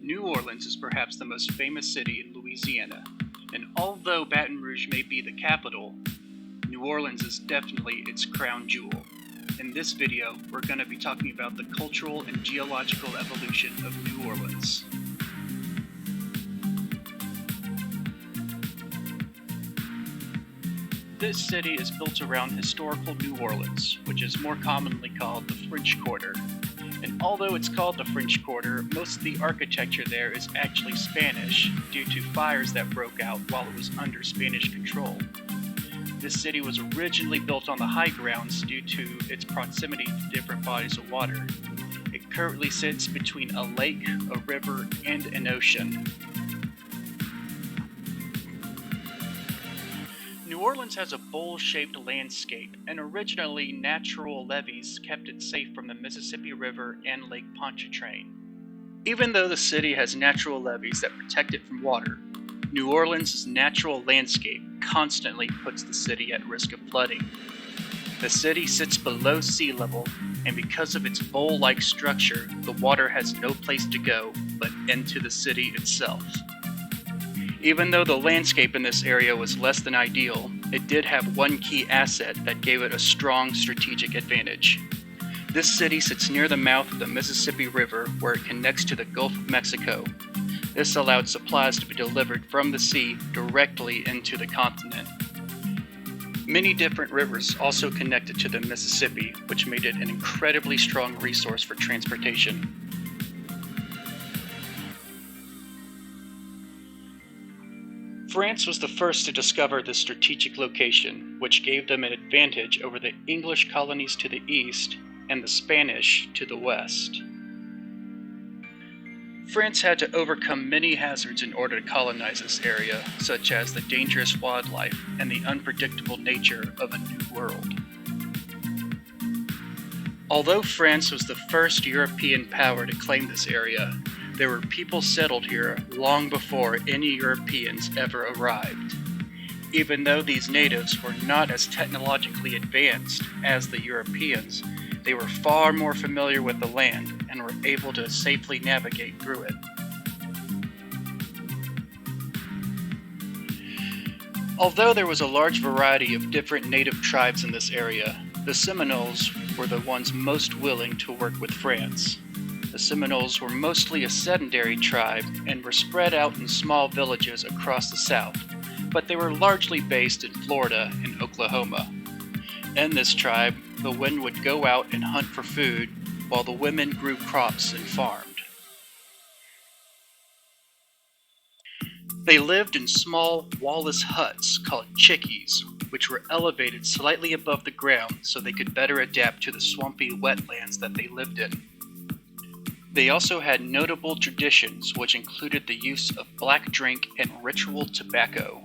New Orleans is perhaps the most famous city in Louisiana, and although Baton Rouge may be the capital, New Orleans is definitely its crown jewel. In this video, we're going to be talking about the cultural and geological evolution of New Orleans. This city is built around historical New Orleans, which is more commonly called the French Quarter. And although it's called the French Quarter, most of the architecture there is actually Spanish due to fires that broke out while it was under Spanish control. This city was originally built on the high grounds due to its proximity to different bodies of water. It currently sits between a lake, a river, and an ocean. New Orleans has a bowl-shaped landscape, and originally natural levees kept it safe from the Mississippi River and Lake Pontchartrain. Even though the city has natural levees that protect it from water, New Orleans' natural landscape constantly puts the city at risk of flooding. The city sits below sea level, and because of its bowl-like structure, the water has no place to go but into the city itself. Even though the landscape in this area was less than ideal, it did have one key asset that gave it a strong strategic advantage. This city sits near the mouth of the Mississippi River where it connects to the Gulf of Mexico. This allowed supplies to be delivered from the sea directly into the continent. Many different rivers also connected to the Mississippi, which made it an incredibly strong resource for transportation. France was the first to discover this strategic location, which gave them an advantage over the English colonies to the east and the Spanish to the west. France had to overcome many hazards in order to colonize this area, such as the dangerous wildlife and the unpredictable nature of a new world. Although France was the first European power to claim this area, there were people settled here long before any Europeans ever arrived. Even though these natives were not as technologically advanced as the Europeans, they were far more familiar with the land and were able to safely navigate through it. Although there was a large variety of different native tribes in this area, the Seminoles were the ones most willing to work with France. The Seminoles were mostly a sedentary tribe and were spread out in small villages across the South, but they were largely based in Florida and Oklahoma. In this tribe, the men would go out and hunt for food, while the women grew crops and farmed. They lived in small, wall-less huts called chickees, which were elevated slightly above the ground so they could better adapt to the swampy wetlands that they lived in. They also had notable traditions which included the use of black drink and ritual tobacco.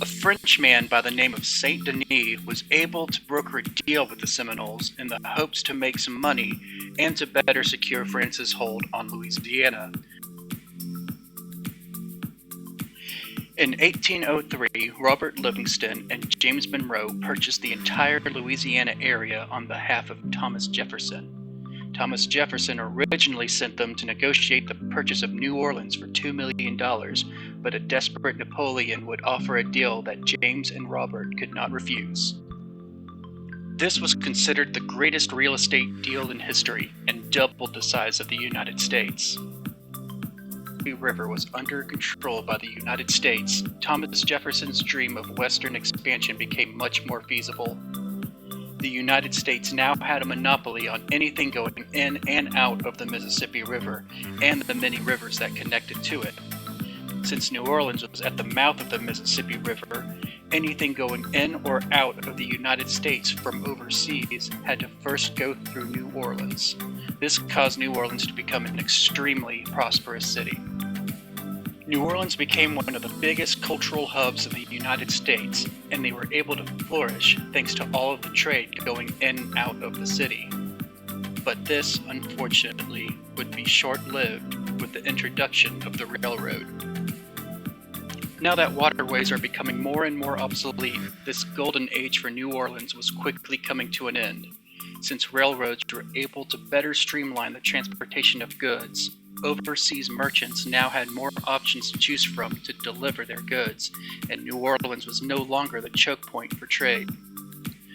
A Frenchman by the name of Saint Denis was able to broker a deal with the Seminoles in the hopes to make some money and to better secure France's hold on Louisiana. In 1803, Robert Livingston and James Monroe purchased the entire Louisiana area on behalf of Thomas Jefferson. Thomas Jefferson originally sent them to negotiate the purchase of New Orleans for $2 million, but a desperate Napoleon would offer a deal that James and Robert could not refuse. This was considered the greatest real estate deal in history and doubled the size of the United States. The river was under control by the United States. Thomas Jefferson's dream of western expansion became much more feasible. The United States now had a monopoly on anything going in and out of the Mississippi River and the many rivers that connected to it. Since New Orleans was at the mouth of the Mississippi River, anything going in or out of the United States from overseas had to first go through New Orleans. This caused New Orleans to become an extremely prosperous city. New Orleans became one of the biggest cultural hubs in the United States, and they were able to flourish thanks to all of the trade going in and out of the city. But this, unfortunately, would be short-lived with the introduction of the railroad. Now that waterways are becoming more and more obsolete, this golden age for New Orleans was quickly coming to an end. Since railroads were able to better streamline the transportation of goods, Overseas merchants now had more options to choose from to deliver their goods, and New Orleans was no longer the choke point for trade.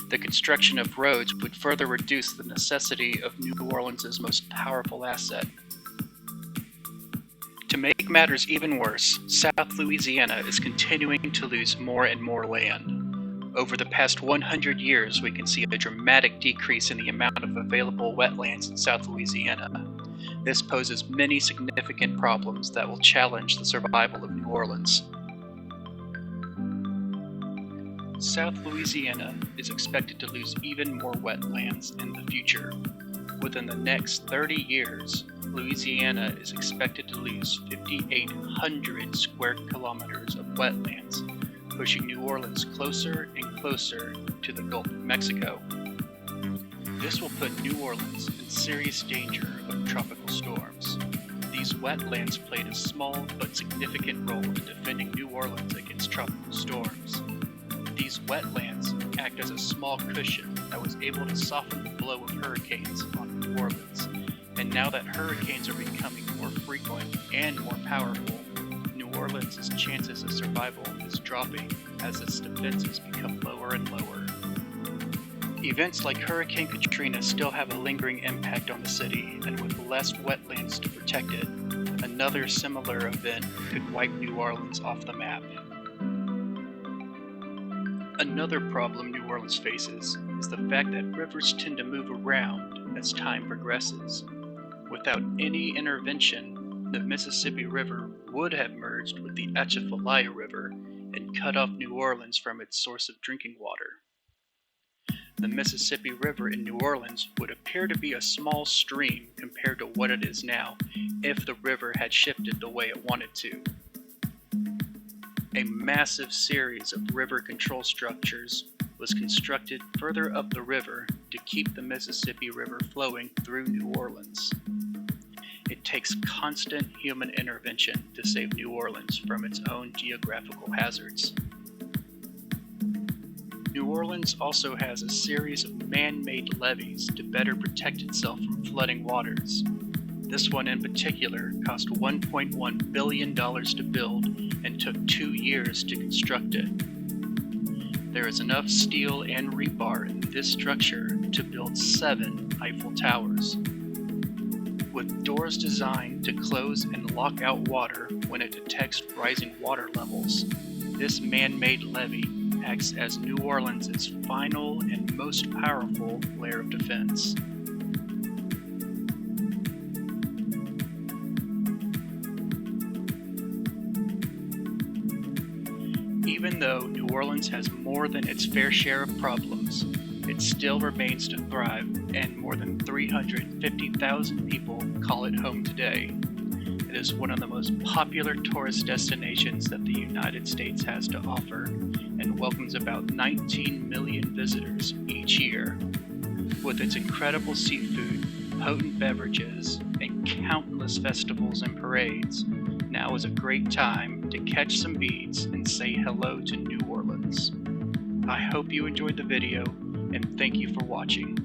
The construction of roads would further reduce the necessity of New Orleans' most powerful asset. To make matters even worse, South Louisiana is continuing to lose more and more land. Over the past 100 years, we can see a dramatic decrease in the amount of available wetlands in South Louisiana. This poses many significant problems that will challenge the survival of New Orleans. South Louisiana is expected to lose even more wetlands in the future. Within the next 30 years, Louisiana is expected to lose 5,800 square kilometers of wetlands, pushing New Orleans closer and closer to the Gulf of Mexico. This will put New Orleans in serious danger of tropical storms. These wetlands played a small but significant role in defending New Orleans against tropical storms. These wetlands act as a small cushion that was able to soften the blow of hurricanes on New Orleans. And now that hurricanes are becoming more frequent and more powerful, New Orleans' chances of survival is dropping as its defenses become lower and lower. Events like Hurricane Katrina still have a lingering impact on the city, and with less wetlands to protect it, another similar event could wipe New Orleans off the map. Another problem New Orleans faces is the fact that rivers tend to move around as time progresses. Without any intervention, the Mississippi River would have merged with the Atchafalaya River and cut off New Orleans from its source of drinking water. The Mississippi River in New Orleans would appear to be a small stream compared to what it is now if the river had shifted the way it wanted to. A massive series of river control structures was constructed further up the river to keep the Mississippi River flowing through New Orleans. It takes constant human intervention to save New Orleans from its own geographical hazards. New Orleans also has a series of man-made levees to better protect itself from flooding waters. This one in particular cost $1.1 billion to build and took 2 years to construct it. There is enough steel and rebar in this structure to build 7 Eiffel Towers. With doors designed to close and lock out water when it detects rising water levels, this man-made levee acts as New Orleans' final and most powerful layer of defense. Even though New Orleans has more than its fair share of problems, it still remains to thrive, and more than 350,000 people call it home today. It is one of the most popular tourist destinations that the United States has to offer, and welcomes about 19 million visitors each year. With its incredible seafood, potent beverages, and countless festivals and parades, now is a great time to catch some beads and say hello to New Orleans. I hope you enjoyed the video, and thank you for watching.